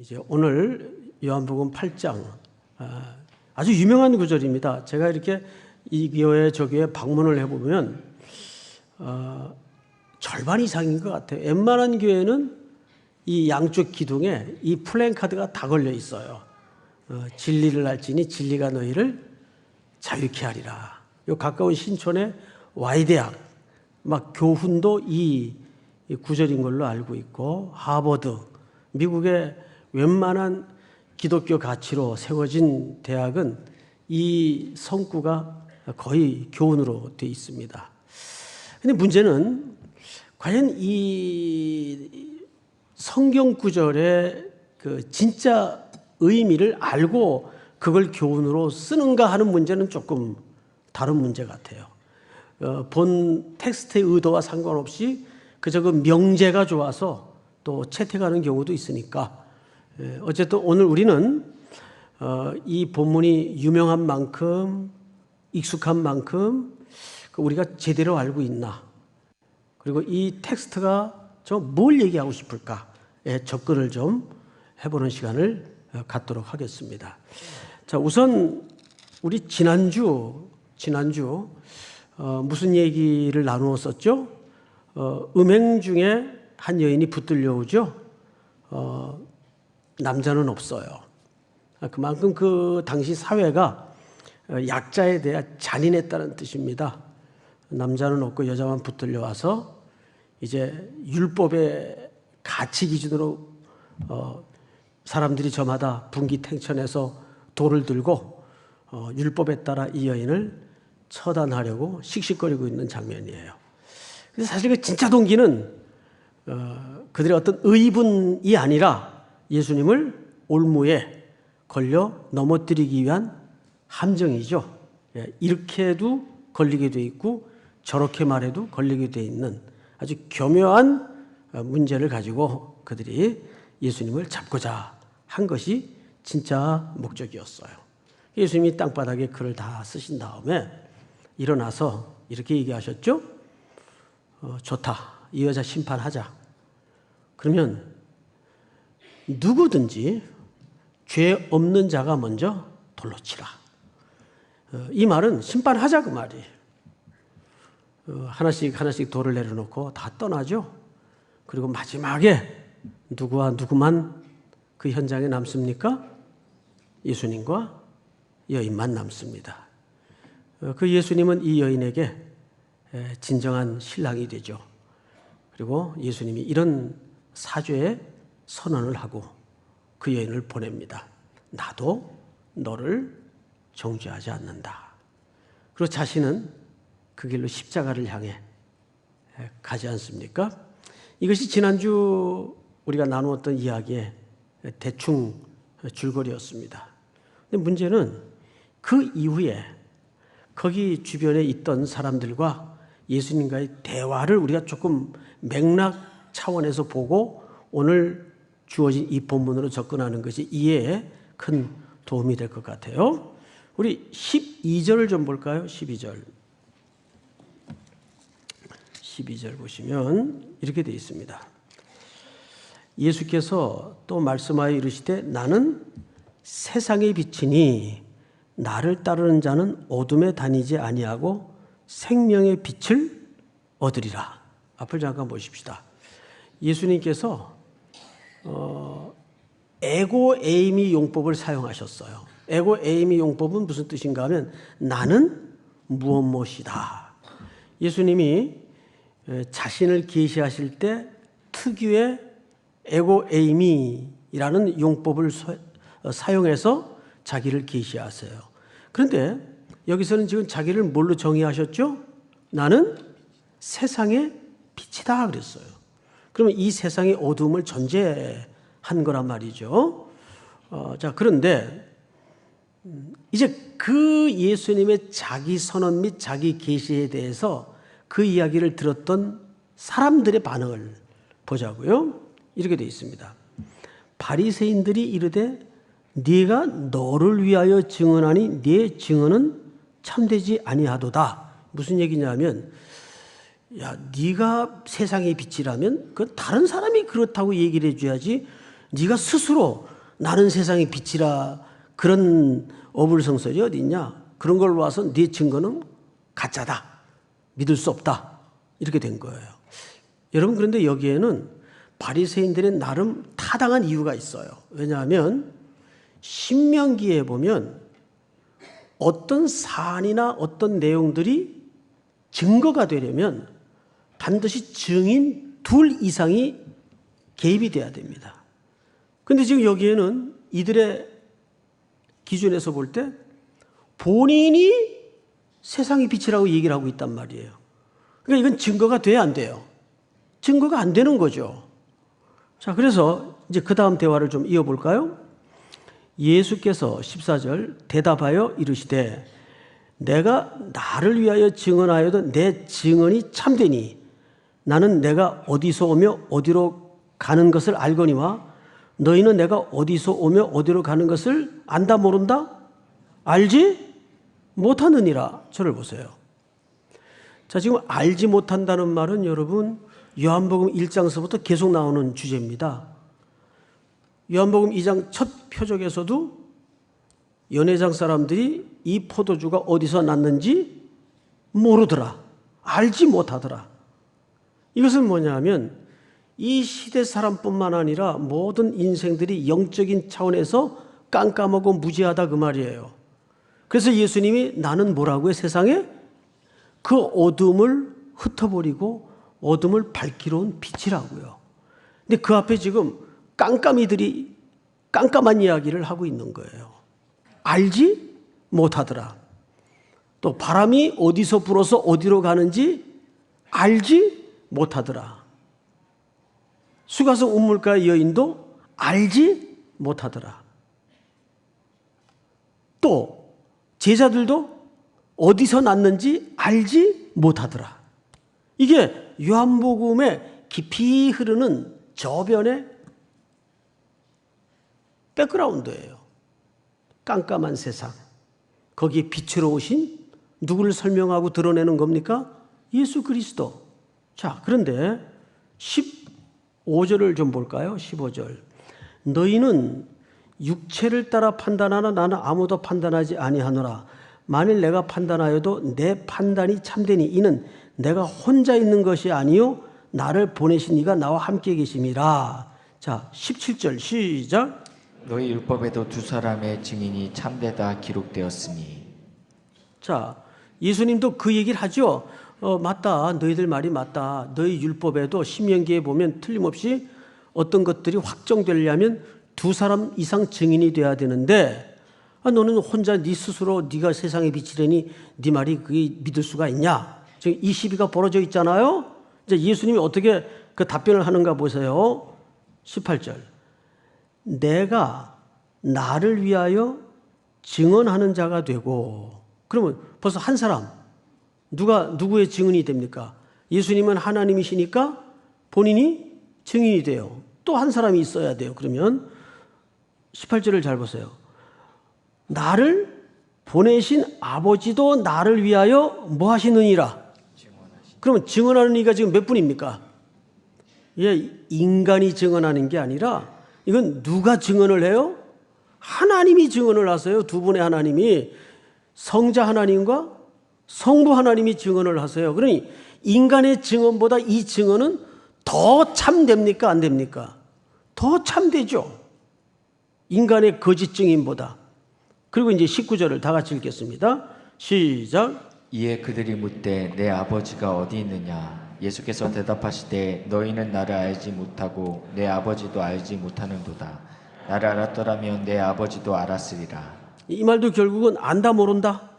이제 오늘 요한복음 8장 아주 유명한 구절입니다. 제가 이렇게 이 교회 저 교회 방문을 해보면 절반 이상인 것 같아요. 웬만한 교회는 이 양쪽 기둥에 이 플랜카드가 다 걸려 있어요. 진리를 알지니 진리가 너희를 자유케 하리라. 요 가까운 신촌의 Y대학 막 교훈도 이 구절인 걸로 알고 있고, 하버드, 미국의 웬만한 기독교 가치로 세워진 대학은 이 성구가 거의 교훈으로 되어 있습니다. 그런데 문제는 과연 이 성경 구절의 그 진짜 의미를 알고 그걸 교훈으로 쓰는가 하는 문제는 조금 다른 문제 같아요. 본 텍스트의 의도와 상관없이 그저 그 명제가 좋아서 또 채택하는 경우도 있으니까, 어쨌든 오늘 우리는 이 본문이 유명한 만큼, 익숙한 만큼 우리가 제대로 알고 있나, 그리고 이 텍스트가 저 뭘 얘기하고 싶을까에 접근을 좀 해보는 시간을 갖도록 하겠습니다. 자, 우선 우리 지난주 무슨 얘기를 나누었었죠? 음행 중에 한 여인이 붙들려 오죠. 남자는 없어요. 그만큼 그 당시 사회가 약자에 대해 잔인했다는 뜻입니다. 남자는 없고 여자만 붙들려 와서 이제 율법의 가치 기준으로 사람들이 저마다 분기탱천해서 돌을 들고 율법에 따라 이 여인을 처단하려고 씩씩거리고 있는 장면이에요. 그래서 사실 그 진짜 동기는 그들의 어떤 의분이 아니라 예수님을 올무에 걸려 넘어뜨리기 위한 함정이죠. 이렇게 해도 걸리게 돼 있고 저렇게 말해도 걸리게 돼 있는 아주 교묘한 문제를 가지고 그들이 예수님을 잡고자 한 것이 진짜 목적이었어요. 예수님이 땅바닥에 글을 다 쓰신 다음에 일어나서 이렇게 얘기하셨죠. 좋다. 이 여자 심판하자. 그러면 누구든지 죄 없는 자가 먼저 돌로 치라. 이 말은 심판하자 그 말이에요. 하나씩 돌을 내려놓고 다 떠나죠. 그리고 마지막에 누구와 누구만 그 현장에 남습니까? 예수님과 여인만 남습니다. 그 예수님은 이 여인에게 진정한 신랑이 되죠. 그리고 예수님이 이런 사죄의 선언을 하고 그 여인을 보냅니다. 나도 너를 정죄하지 않는다. 그리고 자신은 그 길로 십자가를 향해 가지 않습니까? 이것이 지난주 우리가 나누었던 이야기의 대충 줄거리였습니다. 근데 문제는 그 이후에 거기 주변에 있던 사람들과 예수님과의 대화를 우리가 조금 맥락 차원에서 보고 오늘 주어진 이 본문으로 접근하는 것이 이해에 큰 도움이 될 것 같아요. 우리 12절을 좀 볼까요? 12절 보시면 이렇게 되어 있습니다. 예수께서 또 말씀하여 이르시되 나는 세상의 빛이니 나를 따르는 자는 어둠에 다니지 아니하고 생명의 빛을 얻으리라. 앞을 잠깐 보십시다. 예수님께서 에고 에이미 용법을 사용하셨어요. 에고 에이미 용법은 무슨 뜻인가 하면 나는 무엇이다. 예수님이 자신을 계시하실 때 특유의 에고 에이미라는 용법을 사용해서 자기를 계시하세요. 그런데 여기서는 지금 자기를 뭘로 정의하셨죠? 나는 세상의 빛이다 그랬어요. 그러면 이 세상의 어둠을 전제한 거란 말이죠. 자, 그런데 이제 그 예수님의 자기 선언 및 자기 계시에 대해서 그 이야기를 들었던 사람들의 반응을 보자고요. 이렇게 되어 있습니다. 바리새인들이 이르되 네가 너를 위하여 증언하니 네 증언은 참되지 아니하도다. 무슨 얘기냐면, 야, 네가 세상의 빛이라면 그 다른 사람이 그렇다고 얘기를 해줘야지 네가 스스로 나는 세상의 빛이라 그런 어불성설이 어디 있냐? 그런 걸 와서 네 증거는 가짜다. 믿을 수 없다. 이렇게 된 거예요. 여러분, 그런데 여기에는 바리새인들의 나름 타당한 이유가 있어요. 왜냐하면 신명기에 보면 어떤 사안이나 어떤 내용들이 증거가 되려면 반드시 증인 둘 이상이 개입이 돼야 됩니다. 그런데 지금 여기에는 이들의 기준에서 볼 때 본인이 세상의 빛이라고 얘기를 하고 있단 말이에요. 그러니까 이건 증거가 돼야 안 돼요. 증거가 안 되는 거죠. 자, 그래서 이제 그 다음 대화를 좀 이어볼까요? 예수께서 14절 대답하여 이르시되 내가 나를 위하여 증언하여도 내 증언이 참되니 나는 내가 어디서 오며 어디로 가는 것을 알거니와 너희는 내가 어디서 오며 어디로 가는 것을 안다 모른다? 알지 못하느니라. 저를 보세요. 자, 지금 알지 못한다는 말은 여러분 요한복음 1장서부터 계속 나오는 주제입니다. 요한복음 2장 첫 표적에서도 연회장 사람들이 이 포도주가 어디서 났는지 모르더라. 알지 못하더라. 이것은 뭐냐면 이 시대 사람뿐만 아니라 모든 인생들이 영적인 차원에서 깜깜하고 무지하다 그 말이에요. 그래서 예수님이 나는 뭐라고요? 세상에 그 어둠을 흩어버리고 어둠을 밝히러 온 빛이라고요. 근데 그 앞에 지금 깜깜이들이 깜깜한 이야기를 하고 있는 거예요. 알지 못하더라. 또 바람이 어디서 불어서 어디로 가는지 알지 못하더라. 수가성 운물가의 여인도 알지 못하더라. 또 제자들도 어디서 났는지 알지 못하더라. 이게 요한복음에 깊이 흐르는 저변의 백그라운드예요. 깜깜한 세상. 거기에 빛으로 오신 누구를 설명하고 드러내는 겁니까? 예수 그리스도. 자, 그런데 15절을 좀 볼까요? 15절. 너희는 육체를 따라 판단하나 나는 아무도 판단하지 아니하노라. 만일 내가 판단하여도 내 판단이 참되니 이는 내가 혼자 있는 것이 아니요 나를 보내신 이가 나와 함께 계심이라. 자, 17절 시작. 너희 율법에도 두 사람의 증인이 참되다 기록되었으니. 자, 예수님도 그 얘기를 하죠. 맞다. 너희들 말이 맞다. 너희 율법에도 신명기에 보면 틀림없이 어떤 것들이 확정되려면 두 사람 이상 증인이 돼야 되는데 너는 혼자 네 스스로 네가 세상에 비치려니 네 말이 그게 믿을 수가 있냐? 지금 이 시비가 벌어져 있잖아요. 이제 예수님이 어떻게 그 답변을 하는가 보세요. 18절. 내가 나를 위하여 증언하는 자가 되고, 그러면 벌써 한 사람, 누구의 증언이 됩니까? 예수님은 하나님이시니까 본인이 증인이 돼요. 또 한 사람이 있어야 돼요. 그러면 18절을 잘 보세요. 나를 보내신 아버지도 나를 위하여 뭐 하시느니라? 그러면 증언하는 이가 지금 몇 분입니까? 예, 인간이 증언하는 게 아니라 이건 누가 증언을 해요? 하나님이 증언을 하세요. 두 분의 하나님이, 성자 하나님과 성부 하나님이 증언을 하세요. 그러니 인간의 증언보다 이 증언은 더 참됩니까? 안 됩니까? 더 참되죠. 인간의 거짓 증인보다. 그리고 이제 19절을 다 같이 읽겠습니다. 시작. 이에 그들이 묻되 내 아버지가 어디 있느냐? 예수께서 대답하시되 너희는 나를 알지 못하고 내 아버지도 알지 못하는도다. 나를 알았더라면 내 아버지도 알았으리라. 이 말도 결국은 안다 모른다?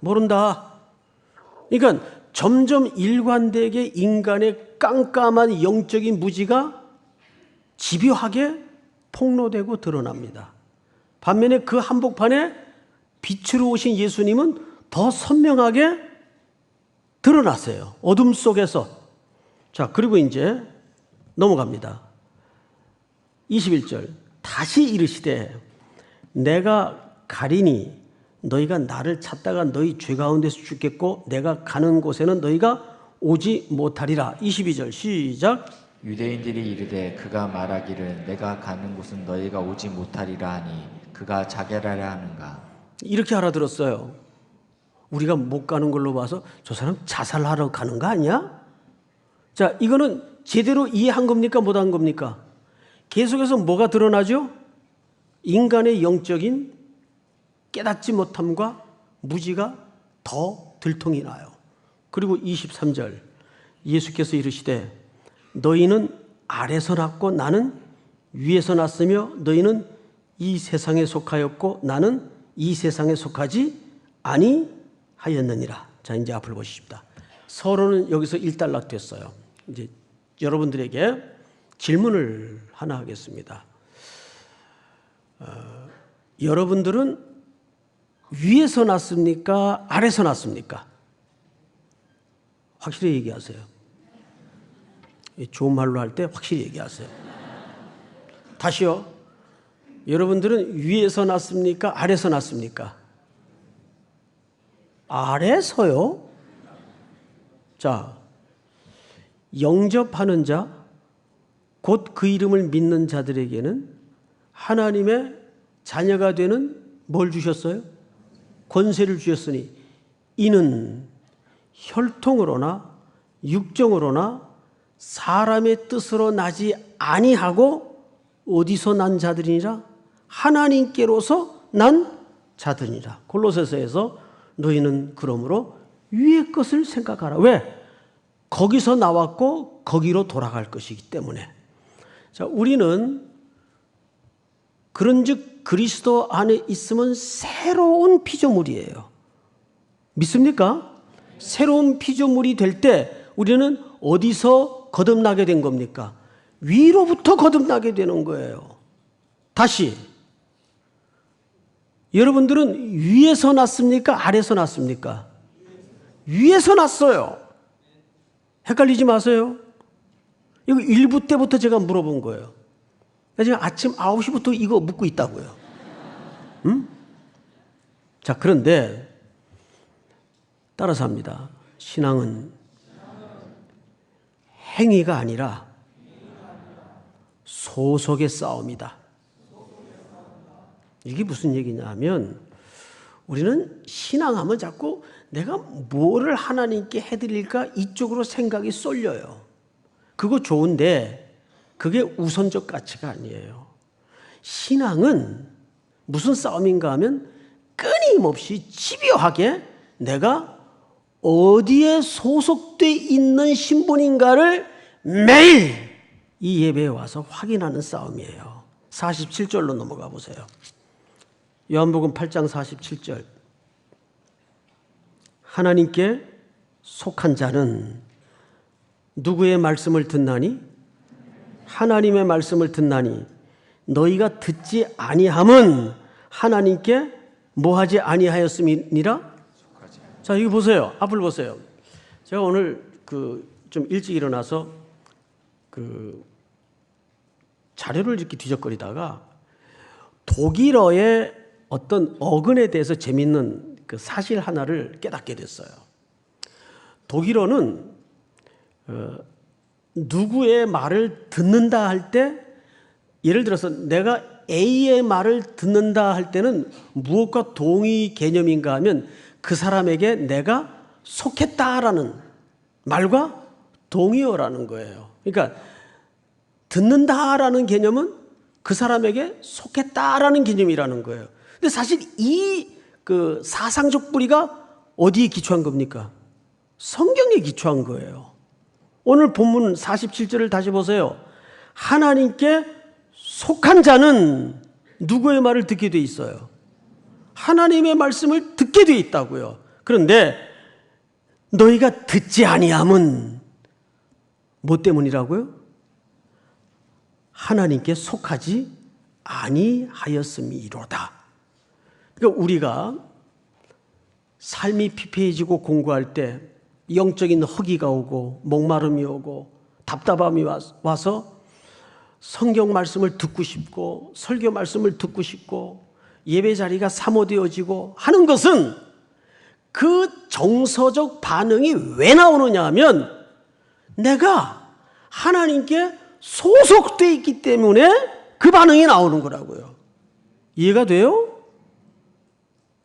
모른다. 그러니까 점점 일관되게 인간의 깜깜한 영적인 무지가 집요하게 폭로되고 드러납니다. 반면에 그 한복판에 빛으로 오신 예수님은 더 선명하게 드러났어요. 어둠 속에서. 자, 그리고 이제 넘어갑니다. 21절. 다시 이르시되 내가 가리니 너희가 나를 찾다가 너희 죄 가운데서 죽겠고 내가 가는 곳에는 너희가 오지 못하리라. 22절 시작. 유대인들이 이르되 그가 말하기를 내가 가는 곳은 너희가 오지 못하리라 하니 그가 자결하려 하는가. 이렇게 알아들었어요. 우리가 못 가는 걸로 봐서 저 사람 자살하러 가는 거 아니야? 자, 이거는 제대로 이해한 겁니까? 못한 겁니까? 계속해서 뭐가 드러나죠? 인간의 영적인 깨닫지 못함과 무지가 더 들통이 나요. 그리고 23절 예수께서 이르시되 너희는 아래서 났고 나는 위에서 났으며 너희는 이 세상에 속하였고 나는 이 세상에 속하지 아니하였느니라. 자, 이제 앞을 보십시다. 서론은 여기서 일단락됐어요. 이제 여러분들에게 질문을 하나 하겠습니다. 여러분들은 위에서 났습니까? 아래서 났습니까? 확실히 얘기하세요. 좋은 말로 할 때 확실히 얘기하세요. 다시요. 여러분들은 위에서 났습니까? 아래서 났습니까? 아래서요? 자, 영접하는 자, 곧 그 이름을 믿는 자들에게는 하나님의 자녀가 되는 뭘 주셨어요? 권세를 주셨으니 이는 혈통으로나 육정으로나 사람의 뜻으로 나지 아니하고 어디서 난 자들이니라? 하나님께로서 난 자들이니라. 골로새서에서 너희는 그러므로 위의 것을 생각하라. 왜? 거기서 나왔고 거기로 돌아갈 것이기 때문에. 자, 우리는 그런즉 그리스도 안에 있으면 새로운 피조물이에요. 믿습니까? 새로운 피조물이 될 때 우리는 어디서 거듭나게 된 겁니까? 위로부터 거듭나게 되는 거예요. 다시, 여러분들은 위에서 났습니까? 아래서 났습니까? 위에서 났어요. 헷갈리지 마세요. 이거 1부 때부터 제가 물어본 거예요. 지금 아침 9시부터 이거 묻고 있다고요. 응? 자, 그런데 따라서 합니다. 신앙은 행위가 아니라 소속의 싸움이다. 이게 무슨 얘기냐 하면 우리는 신앙하면 자꾸 내가 뭐를 하나님께 해드릴까 이쪽으로 생각이 쏠려요. 그거 좋은데 그게 우선적 가치가 아니에요. 신앙은 무슨 싸움인가 하면 끊임없이 집요하게 내가 어디에 소속돼 있는 신분인가를 매일 이 예배에 와서 확인하는 싸움이에요. 47절로 넘어가 보세요. 요한복음 8장 47절. 하나님께 속한 자는 누구의 말씀을 듣나니? 하나님의 말씀을 듣나니 너희가 듣지 아니함은 하나님께 뭐하지 아니하였음이니라? 자, 이거 보세요. 앞을 보세요. 제가 오늘 좀 일찍 일어나서 자료를 이렇게 뒤적거리다가 독일어의 어떤 어근에 대해서 재밌는 사실 하나를 깨닫게 됐어요. 독일어는 누구의 말을 듣는다 할 때, 예를 들어서 내가 A의 말을 듣는다 할 때는 무엇과 동의 개념인가 하면 그 사람에게 내가 속했다라는 말과 동의어라는 거예요. 그러니까 듣는다라는 개념은 그 사람에게 속했다라는 개념이라는 거예요. 근데 사실 이 사상적 뿌리가 어디에 기초한 겁니까? 성경에 기초한 거예요. 오늘 본문 47절을 다시 보세요. 하나님께 속한 자는 누구의 말을 듣게 돼 있어요? 하나님의 말씀을 듣게 돼 있다고요. 그런데 너희가 듣지 아니함은 뭐 때문이라고요? 하나님께 속하지 아니하였음이로다. 그러니까 우리가 삶이 피폐해지고 공부할 때 영적인 허기가 오고 목마름이 오고 답답함이 와서 성경 말씀을 듣고 싶고 설교 말씀을 듣고 싶고 예배 자리가 사모되어지고 하는 것은 그 정서적 반응이 왜 나오느냐 하면 내가 하나님께 소속돼 있기 때문에 그 반응이 나오는 거라고요. 이해가 돼요?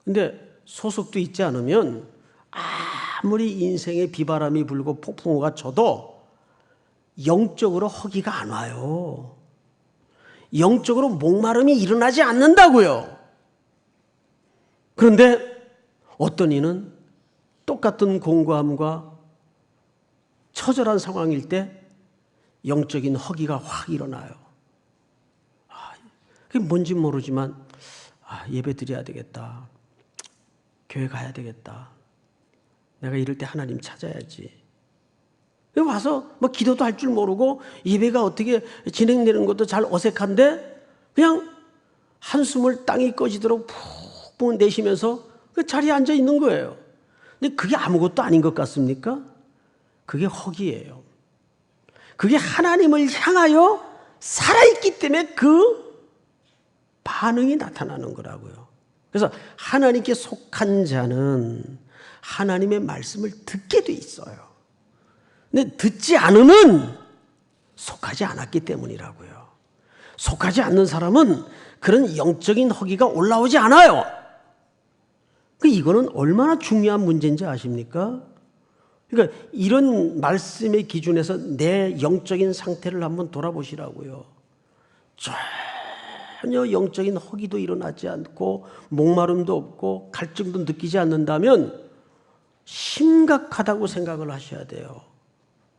근데 소속돼 있지 않으면 아무리 인생에 비바람이 불고 폭풍우가 쳐도 영적으로 허기가 안 와요. 영적으로 목마름이 일어나지 않는다고요. 그런데 어떤 이는 똑같은 공고함과 처절한 상황일 때 영적인 허기가 확 일어나요. 그게 뭔지 모르지만 예배 드려야 되겠다. 교회 가야 되겠다. 내가 이럴 때 하나님 찾아야지. 와서 뭐 기도도 할 줄 모르고 예배가 어떻게 진행되는 것도 잘 어색한데 그냥 한숨을 땅이 꺼지도록 푹 내쉬면서 그 자리에 앉아 있는 거예요. 근데 그게 아무것도 아닌 것 같습니까? 그게 허기예요. 그게 하나님을 향하여 살아있기 때문에 그 반응이 나타나는 거라고요. 그래서 하나님께 속한 자는 하나님의 말씀을 듣게 돼 있어요. 근데 듣지 않으면 속하지 않았기 때문이라고요. 속하지 않는 사람은 그런 영적인 허기가 올라오지 않아요. 이거는 얼마나 중요한 문제인지 아십니까? 그러니까 이런 말씀의 기준에서 내 영적인 상태를 한번 돌아보시라고요. 전혀 영적인 허기도 일어나지 않고 목마름도 없고 갈증도 느끼지 않는다면 심각하다고 생각을 하셔야 돼요.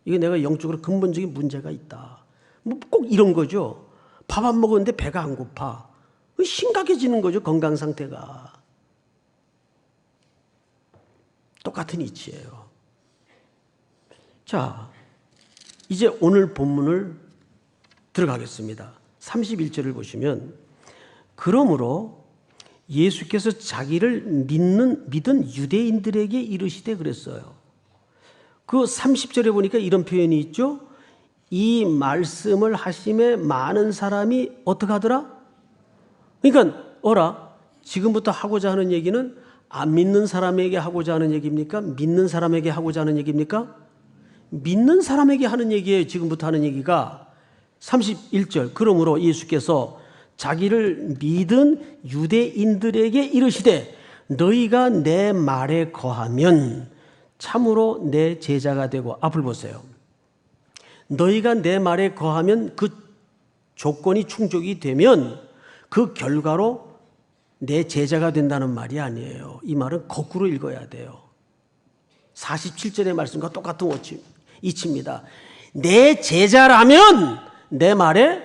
이게 내가 영적으로 근본적인 문제가 있다. 뭐 꼭 이런 거죠. 밥 안 먹었는데 배가 안 고파. 심각해지는 거죠. 건강 상태가. 똑같은 이치예요. 자, 이제 오늘 본문을 들어가겠습니다. 31절을 보시면 그러므로 예수께서 자기를 믿은 유대인들에게 이르시되 그랬어요. 그 30절에 보니까 이런 표현이 있죠. 이 말씀을 하심에 많은 사람이 어떻게 하더라? 그러니까 지금부터 하고자 하는 얘기는 안 믿는 사람에게 하고자 하는 얘기입니까? 믿는 사람에게 하고자 하는 얘기입니까? 믿는 사람에게 하는 얘기예요. 지금부터 하는 얘기가 31절 그러므로 예수께서 자기를 믿은 유대인들에게 이르시되 너희가 내 말에 거하면 참으로 내 제자가 되고 앞을 보세요. 너희가 내 말에 거하면 그 조건이 충족이 되면 그 결과로 내 제자가 된다는 말이 아니에요. 이 말은 거꾸로 읽어야 돼요. 47절의 말씀과 똑같은 이치입니다. 내 제자라면 내 말에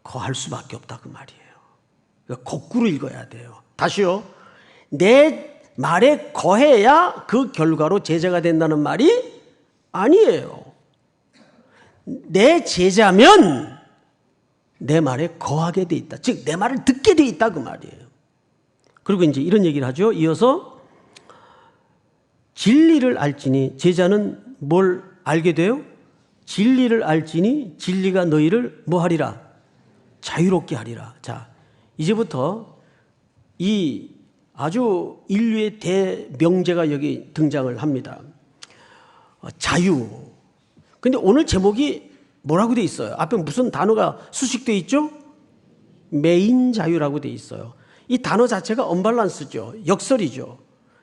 거할 수밖에 없다 그 말이에요. 그러니까 거꾸로 읽어야 돼요. 다시요. 내 말에 거해야 그 결과로 제자가 된다는 말이 아니에요. 내 제자면 내 말에 거하게 돼 있다. 즉 내 말을 듣게 돼 있다 그 말이에요. 그리고 이제 이런 얘기를 하죠. 이어서 진리를 알지니 제자는 뭘 알게 돼요? 진리를 알지니 진리가 너희를 뭐 하리라? 자유롭게 하리라. 자, 이제부터 이 아주 인류의 대명제가 여기 등장을 합니다. 자유. 근데 오늘 제목이 뭐라고 돼 있어요? 앞에 무슨 단어가 수식돼 있죠? 매인 자유라고 돼 있어요. 이 단어 자체가 언밸런스죠. 역설이죠.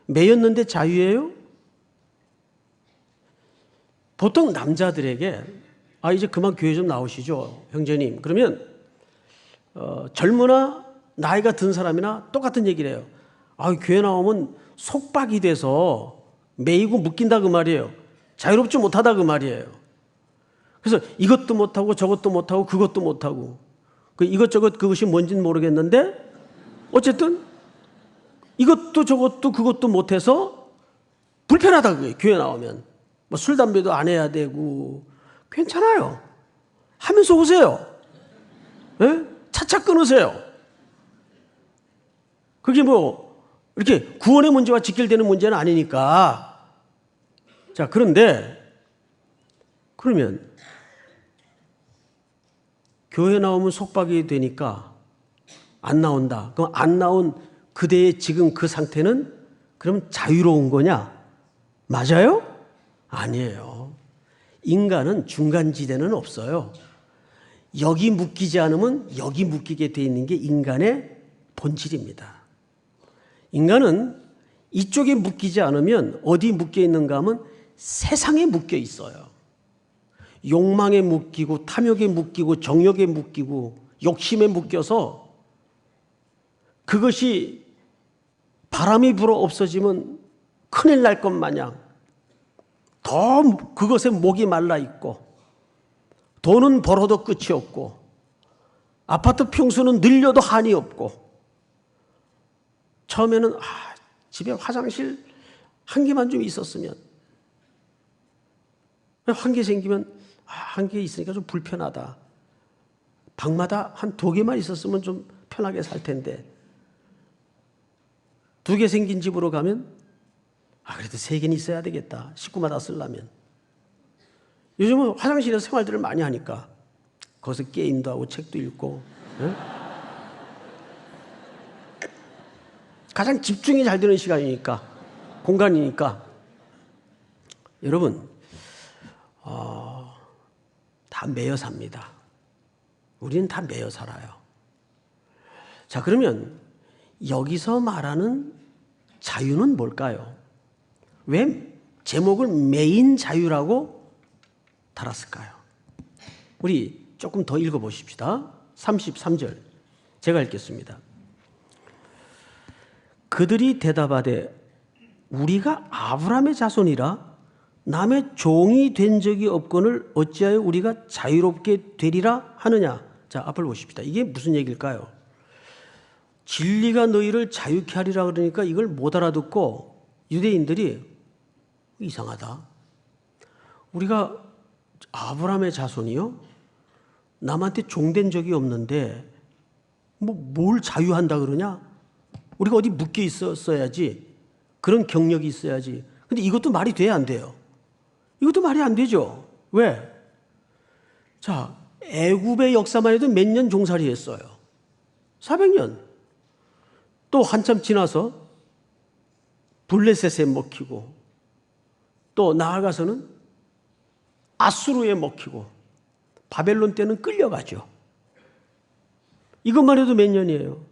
매였는데 자유예요? 보통 남자들에게 이제 그만 교회 좀 나오시죠, 형제님. 그러면 젊으나 나이가 든 사람이나 똑같은 얘기를 해요. 교회 나오면 속박이 돼서 매이고 묶인다 그 말이에요. 자유롭지 못하다 그 말이에요. 그래서 이것도 못하고 저것도 못하고 그것도 못하고 이것저것 그것이 뭔지는 모르겠는데 어쨌든 이것도 저것도 그것도 못해서 불편하다 그거예요. 교회 나오면 뭐 술 담배도 안 해야 되고 괜찮아요. 하면서 오세요. 네? 차차 끊으세요. 그게 뭐 이렇게 구원의 문제와 직결되는 문제는 아니니까. 자, 그런데 그러면 교회 나오면 속박이 되니까 안 나온다. 그럼 안 나온 그대의 지금 그 상태는 그럼 자유로운 거냐? 맞아요? 아니에요. 인간은 중간지대는 없어요. 여기 묶이지 않으면 여기 묶이게 돼 있는 게 인간의 본질입니다. 인간은 이쪽에 묶이지 않으면 어디 묶여 있는가 하면 세상에 묶여 있어요. 욕망에 묶이고 탐욕에 묶이고 정욕에 묶이고 욕심에 묶여서 그것이 바람이 불어 없어지면 큰일 날 것 마냥 더 그것에 목이 말라 있고 돈은 벌어도 끝이 없고 아파트 평수는 늘려도 한이 없고 처음에는 집에 화장실 한 개만 좀 있었으면 한 개 생기면 한 개 있으니까 좀 불편하다. 방마다 한 2개만 있었으면 좀 편하게 살 텐데 2개 생긴 집으로 가면 그래도 3개는 있어야 되겠다. 식구마다 쓰려면. 요즘은 화장실에서 생활들을 많이 하니까 거기서 게임도 하고 책도 읽고 가장 집중이 잘 되는 시간이니까 공간이니까 여러분 다 매여 삽니다. 우리는 다 매여 살아요. 자, 그러면 여기서 말하는 자유는 뭘까요? 왜 제목을 매인 자유라고 달았을까요? 우리 조금 더 읽어보십시다. 33절 제가 읽겠습니다. 그들이 대답하되 우리가 아브라함의 자손이라 남의 종이 된 적이 없거늘 어찌하여 우리가 자유롭게 되리라 하느냐. 자, 앞을 보십시다. 이게 무슨 얘기일까요? 진리가 너희를 자유케 하리라 그러니까 이걸 못 알아듣고 유대인들이 이상하다. 우리가 아브라함의 자손이요? 남한테 종된 적이 없는데 뭘 자유한다 그러냐? 우리가 어디 묶여 있었어야지. 그런 경력이 있어야지. 근데 이것도 말이 돼야 안 돼요. 이것도 말이 안 되죠. 왜? 자, 애굽의 역사만 해도 몇 년 종살이 했어요. 400년. 또 한참 지나서 블레셋에 먹히고 또 나아가서는 아수르에 먹히고 바벨론 때는 끌려가죠. 이것만 해도 몇 년이에요.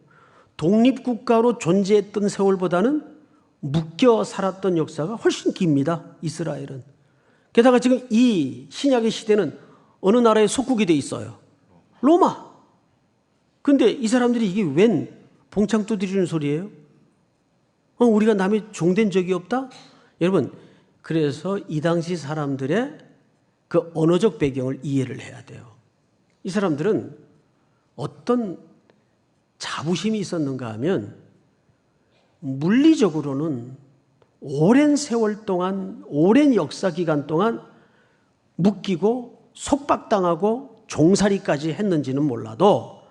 독립국가로 존재했던 세월보다는 묶여 살았던 역사가 훨씬 깁니다. 이스라엘은. 게다가 지금 이 신약의 시대는 어느 나라에 속국이 돼 있어요? 로마. 근데 이 사람들이 이게 웬 봉창 두드리는 소리예요? 우리가 남의 종된 적이 없다? 여러분, 그래서 이 당시 사람들의 그 언어적 배경을 이해를 해야 돼요. 이 사람들은 어떤 자부심이 있었는가 하면 물리적으로는 오랜 세월 동안, 오랜 역사 기간 동안 묶이고 속박당하고 종살이까지 했는지는 몰라도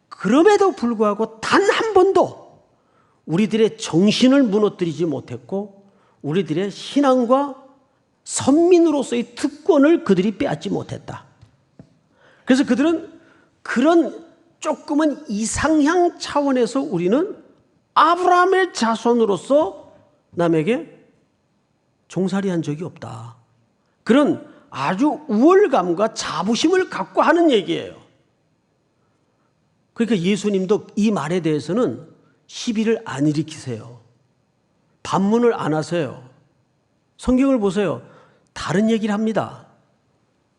그럼에도 불구하고 단 한 번도 우리들의 정신을 무너뜨리지 못했고 우리들의 신앙과 선민으로서의 특권을 그들이 빼앗지 못했다. 그래서 그들은 그런 조금은 이상향 차원에서 우리는 아브라함의 자손으로서 남에게 종살이한 적이 없다. 그런 아주 우월감과 자부심을 갖고 하는 얘기예요. 그러니까 예수님도 이 말에 대해서는 시비를 안 일으키세요. 반문을 안 하세요. 성경을 보세요. 다른 얘기를 합니다.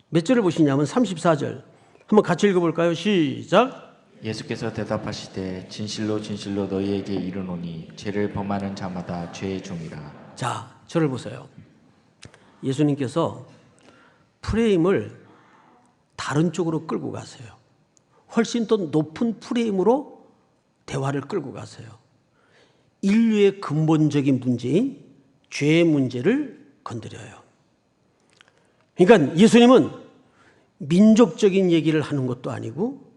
몇 절을 보시냐면 34절. 한번 같이 읽어볼까요? 시작. 예수께서 대답하시되 진실로 진실로 너희에게 이르노니 죄를 범하는 자마다 죄의 종이라. 자, 저를 보세요. 예수님께서 프레임을 다른 쪽으로 끌고 가세요. 훨씬 더 높은 프레임으로 대화를 끌고 가세요. 인류의 근본적인 문제인 죄의 문제를 건드려요. 그러니까 예수님은 민족적인 얘기를 하는 것도 아니고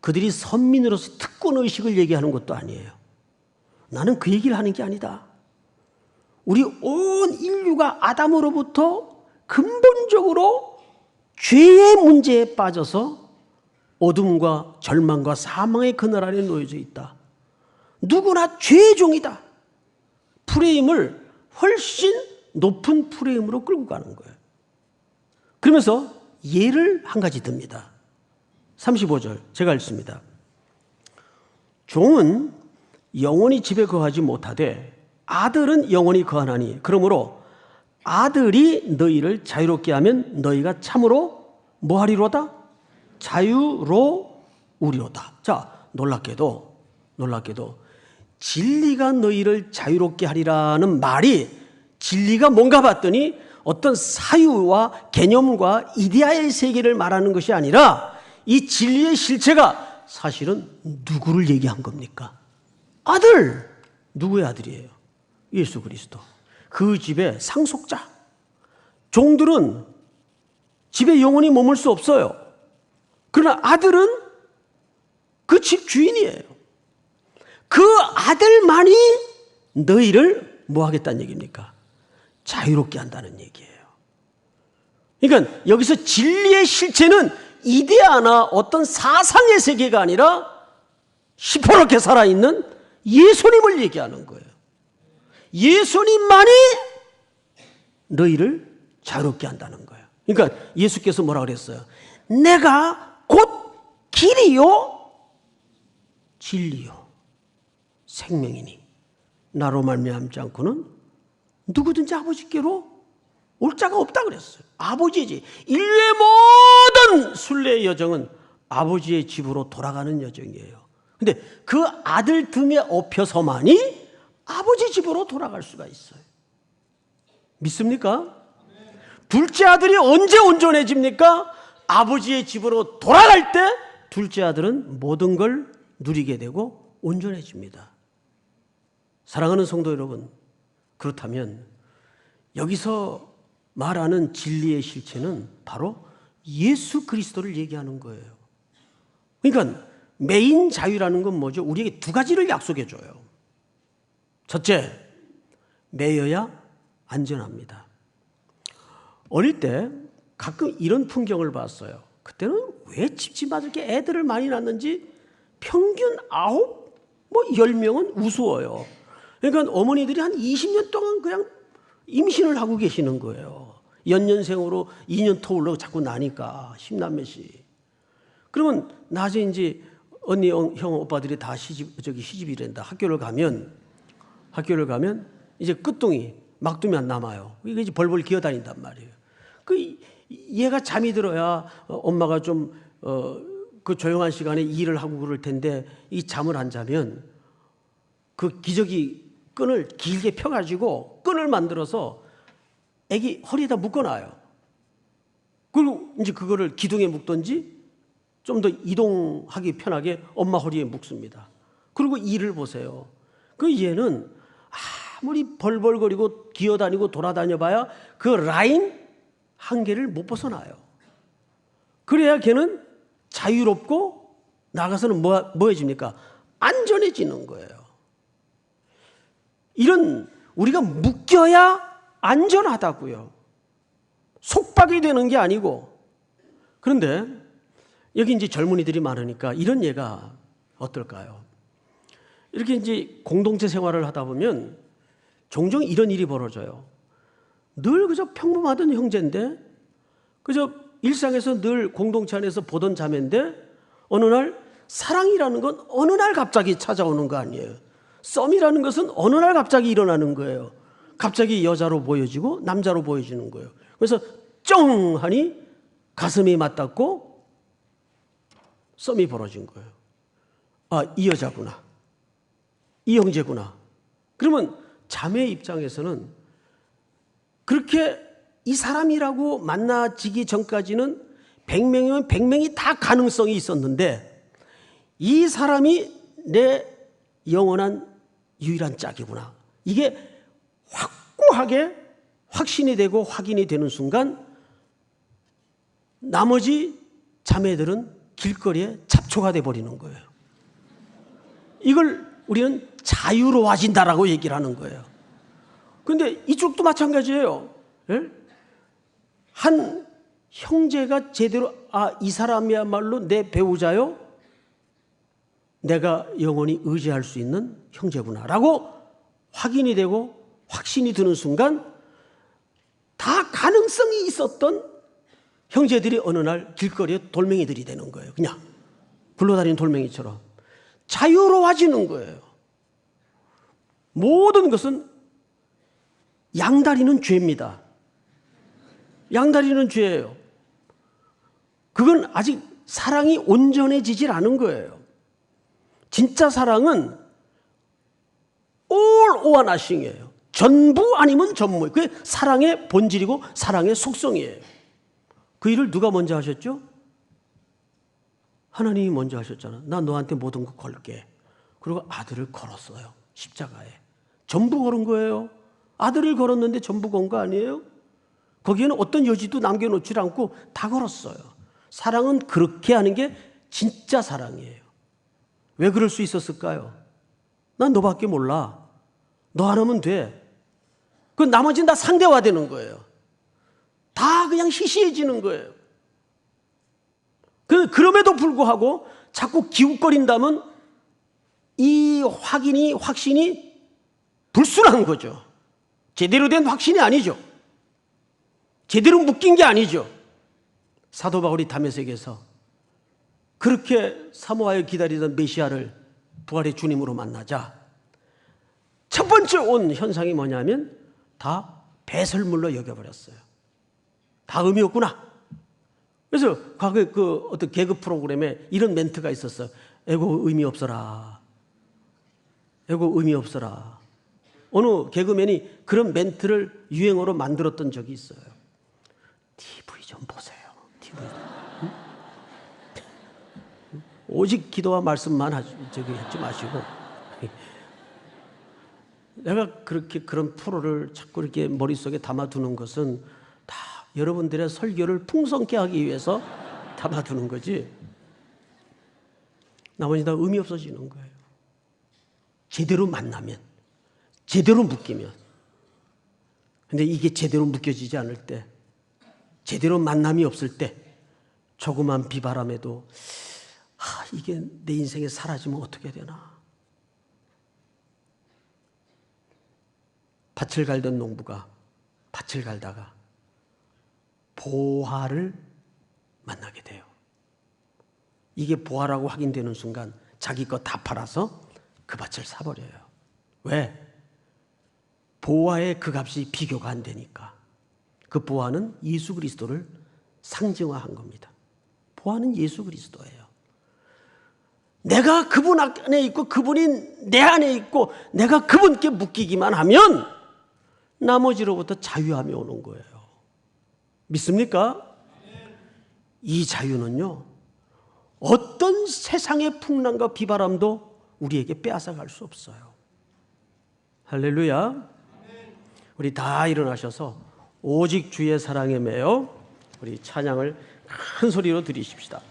그들이 선민으로서 특권의식을 얘기하는 것도 아니에요. 나는 그 얘기를 하는 게 아니다. 우리 온 인류가 아담으로부터 근본적으로 죄의 문제에 빠져서 어둠과 절망과 사망의 그늘 아래 놓여져 있다. 누구나 죄의 종이다. 프레임을 훨씬 높은 프레임으로 끌고 가는 거예요. 그러면서 예를 한 가지 듭니다. 35절 제가 읽습니다. 종은 영원히 집에 거하지 못하되 아들은 영원히 거하나니 그러므로 아들이 너희를 자유롭게 하면 너희가 참으로 뭐 하리로다? 자유로우리로다. 자, 놀랍게도 진리가 너희를 자유롭게 하리라는 말이 진리가 뭔가 봤더니 어떤 사유와 개념과 이데아의 세계를 말하는 것이 아니라 이 진리의 실체가 사실은 누구를 얘기한 겁니까? 아들! 누구의 아들이에요? 예수 그리스도. 그 집의 상속자. 종들은 집에 영원히 머물 수 없어요. 그러나 아들은 그 집 주인이에요. 그 아들만이 너희를 뭐 하겠다는 얘기입니까? 자유롭게 한다는 얘기예요. 그러니까 여기서 진리의 실체는 이데아나 어떤 사상의 세계가 아니라 시퍼렇게 살아있는 예수님을 얘기하는 거예요. 예수님만이 너희를 자유롭게 한다는 거예요. 그러니까 예수께서 뭐라 그랬어요? 내가 곧 길이요 진리요 생명이니 나로 말미암지 않고는 누구든지 아버지께로 올 자가 없다 그랬어요. 아버지지. 인류의 모든 순례의 여정은 아버지의 집으로 돌아가는 여정이에요. 근데 그 아들 등에 업혀서만이 아버지 집으로 돌아갈 수가 있어요. 믿습니까? 둘째 아들이 언제 온전해집니까? 아버지의 집으로 돌아갈 때 둘째 아들은 모든 걸 누리게 되고 온전해집니다. 사랑하는 성도 여러분, 그렇다면 여기서 말하는 진리의 실체는 바로 예수 그리스도를 얘기하는 거예요. 그러니까 메인 자유라는 건 뭐죠? 우리에게 두 가지를 약속해 줘요. 첫째, 매여야 안전합니다. 어릴 때 가끔 이런 풍경을 봤어요. 그때는 왜 집집마다 이렇게 애들을 많이 낳는지 평균 9, 10명은 우스워요. 그러니까 어머니들이 한 20년 동안 그냥 임신을 하고 계시는 거예요. 연년생으로 2년 터울러 자꾸 나니까 10남매씩. 그러면 나중에 이제 언니, 형, 오빠들이 다 시집이란다. 학교를 가면 이제 끝둥이, 막둥이 안 남아요. 이게 이제 벌벌 기어다닌단 말이에요. 얘가 잠이 들어야 엄마가 좀 그 조용한 시간에 일을 하고 그럴 텐데 이 잠을 안 자면 그 기저귀 끈을 길게 펴가지고 끈을 만들어서 애기 허리에다 묶어놔요. 그리고 이제 그거를 기둥에 묶든지 좀 더 이동하기 편하게 엄마 허리에 묶습니다. 그리고 일을 보세요. 그 얘는 아무리 벌벌거리고 기어다니고 돌아다녀봐야 그 라인 한계를 못 벗어나요. 그래야 걔는 자유롭고 나가서는 뭐해집니까? 안전해지는 거예요. 이런 우리가 묶여야 안전하다고요. 속박이 되는 게 아니고. 그런데 여기 이제 젊은이들이 많으니까 이런 예가 어떨까요? 이렇게 이제 공동체 생활을 하다 보면 종종 이런 일이 벌어져요. 늘 그저 평범하던 형제인데 그저 일상에서 늘 공동체 안에서 보던 자매인데 어느 날 사랑이라는 건 어느 날 갑자기 찾아오는 거 아니에요. 썸이라는 것은 어느 날 갑자기 일어나는 거예요. 갑자기 여자로 보여지고 남자로 보여지는 거예요. 그래서 쩡 하니 가슴이 맞닿고 썸이 벌어진 거예요. 이 여자구나. 이 형제구나. 그러면 자매 입장에서는 그렇게 이 사람이라고 만나지기 전까지는 100명이면 100명이 다 가능성이 있었는데 이 사람이 내 영원한 유일한 짝이구나. 이게 확고하게 확신이 되고 확인이 되는 순간 나머지 자매들은 길거리에 잡초가 돼버리는 거예요. 이걸 우리는 자유로워진다라고 얘기를 하는 거예요. 그런데 이쪽도 마찬가지예요. 예? 한 형제가 제대로 이 사람이야말로 내 배우자요? 내가 영원히 의지할 수 있는 형제구나라고 확인이 되고 확신이 드는 순간 다 가능성이 있었던 형제들이 어느 날 길거리에 돌멩이들이 되는 거예요. 그냥 굴러다니는 돌멩이처럼 자유로워지는 거예요. 모든 것은 양다리는 죄입니다. 양다리는 죄예요. 그건 아직 사랑이 온전해지질 않은 거예요. 진짜 사랑은 all or nothing이에요. 전부 아니면 전무. 그게 사랑의 본질이고 사랑의 속성이에요. 그 일을 누가 먼저 하셨죠? 하나님이 먼저 하셨잖아. 나 너한테 모든 거 걸게. 그리고 아들을 걸었어요. 십자가에. 전부 걸은 거예요. 아들을 걸었는데 전부 건 거 아니에요? 거기에는 어떤 여지도 남겨놓지 않고 다 걸었어요. 사랑은 그렇게 하는 게 진짜 사랑이에요. 왜 그럴 수 있었을까요? 난 너밖에 몰라. 너 하나면 돼. 그 나머지는 다 상대화되는 거예요. 다 그냥 시시해지는 거예요. 그럼에도 불구하고 자꾸 기웃거린다면 이 확신이 불순한 거죠. 제대로 된 확신이 아니죠. 제대로 묶인 게 아니죠. 사도 바울이 다메섹에서 그렇게 사모하여 기다리던 메시아를 부활의 주님으로 만나자 첫 번째 온 현상이 뭐냐면 다 배설물로 여겨버렸어요. 다 의미 없구나. 그래서 과거에 그 어떤 개그 프로그램에 이런 멘트가 있었어요. 에고 의미 없어라. 에고 의미 없어라. 어느 개그맨이 그런 멘트를 유행어로 만들었던 적이 있어요. TV 좀 보세요. TV. 응? 오직 기도와 말씀만 하지 마시고. 내가 그렇게 그런 프로를 자꾸 이렇게 머릿속에 담아두는 것은 다 여러분들의 설교를 풍성케 하기 위해서 담아두는 거지. 나머지 다 의미 없어지는 거예요. 제대로 만나면, 제대로 묶이면. 근데 이게 제대로 묶여지지 않을 때, 제대로 만남이 없을 때, 조그만 비바람에도 이게 내 인생에 사라지면 어떻게 되나. 밭을 갈던 농부가 밭을 갈다가 보화를 만나게 돼요. 이게 보화라고 확인되는 순간 자기 거 다 팔아서 그 밭을 사버려요. 왜? 보화의 그 값이 비교가 안 되니까. 그 보화는 예수 그리스도를 상징화한 겁니다. 보화는 예수 그리스도예요. 내가 그분 안에 있고 그분이 내 안에 있고 내가 그분께 묶이기만 하면 나머지로부터 자유함이 오는 거예요. 믿습니까? 이 자유는요, 어떤 세상의 풍랑과 비바람도 우리에게 빼앗아갈 수 없어요. 할렐루야. 우리 다 일어나셔서 오직 주의 사랑에 매여 우리 찬양을 큰 소리로 드리십시다.